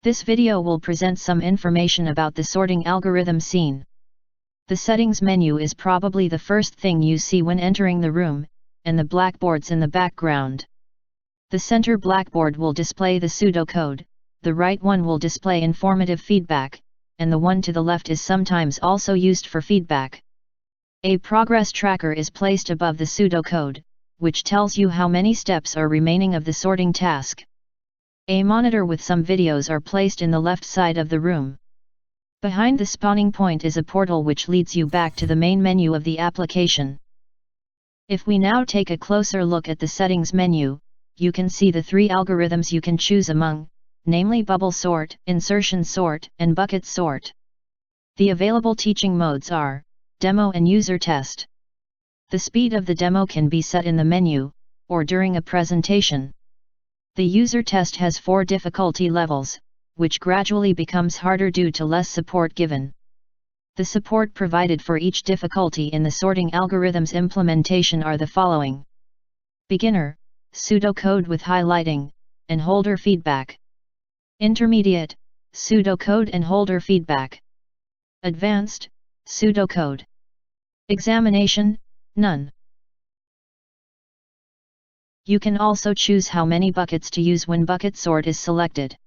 This video will present some information about the sorting algorithm seen. The settings menu is probably the first thing you see when entering the room, and the blackboard's in the background. The center blackboard will display the pseudocode, the right one will display informative feedback, and the one to the left is sometimes also used for feedback. A progress tracker is placed above the pseudocode, which tells you how many steps are remaining of the sorting task. A monitor with some videos are placed in the left side of the room. Behind the spawning point is a portal which leads you back to the main menu of the application. If we now take a closer look at the settings menu, you can see the three algorithms you can choose among, namely bubble sort, insertion sort, and bucket sort. The available teaching modes are demo and user test. The speed of the demo can be set in the menu, or during a presentation. The user test has 4 difficulty levels, which gradually becomes harder due to less support given. The support provided for each difficulty in the sorting algorithm's implementation are the following: beginner, pseudocode with highlighting, and holder feedback. Intermediate, pseudocode and holder feedback. Advanced, pseudocode. Examination, none. You can also choose how many buckets to use when bucket sort is selected.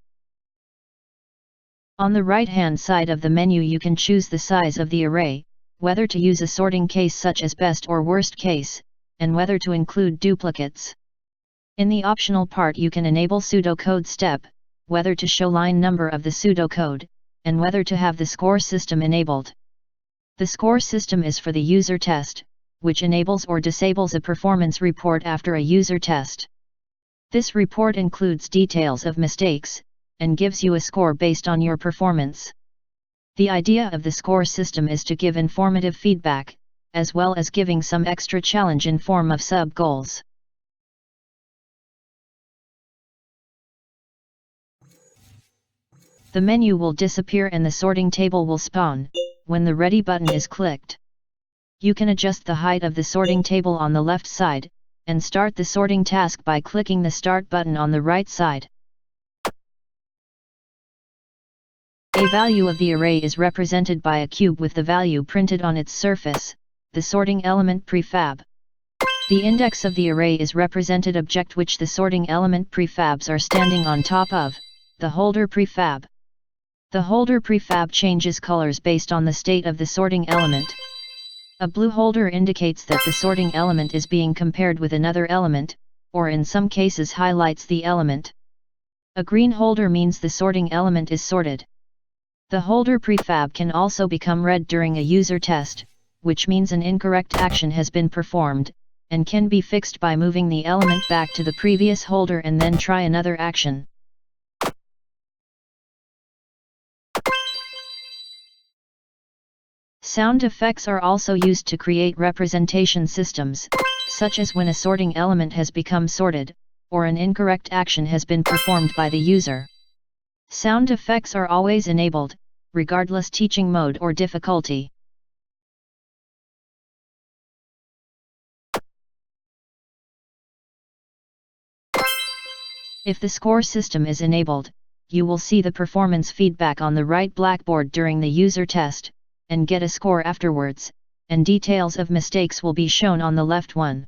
On the right-hand side of the menu you can choose the size of the array, whether to use a sorting case such as best or worst case, and whether to include duplicates. In the optional part you can enable pseudocode step, whether to show line number of the pseudocode, and whether to have the score system enabled. The score system is for the user test, which enables or disables a performance report after a user test. This report includes details of mistakes, and gives you a score based on your performance. The idea of the score system is to give informative feedback, as well as giving some extra challenge in form of sub-goals. The menu will disappear and the sorting table will spawn, when the Ready button is clicked. You can adjust the height of the sorting table on the left side, and start the sorting task by clicking the Start button on the right side. A value of the array is represented by a cube with the value printed on its surface, the sorting element prefab. The index of the array is represented object which the sorting element prefabs are standing on top of, the holder prefab. The holder prefab changes colors based on the state of the sorting element. A blue holder indicates that the sorting element is being compared with another element, or in some cases highlights the element. A green holder means the sorting element is sorted. The holder prefab can also become red during a user test, which means an incorrect action has been performed, and can be fixed by moving the element back to the previous holder and then try another action. Sound effects are also used to create representation systems, such as when a sorting element has become sorted, or an incorrect action has been performed by the user. Sound effects are always enabled, regardless teaching mode or difficulty. If the score system is enabled, you will see the performance feedback on the right blackboard during the user test, and get a score afterwards, and details of mistakes will be shown on the left one.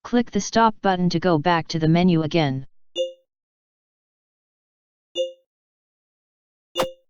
Click the Stop button to go back to the menu again.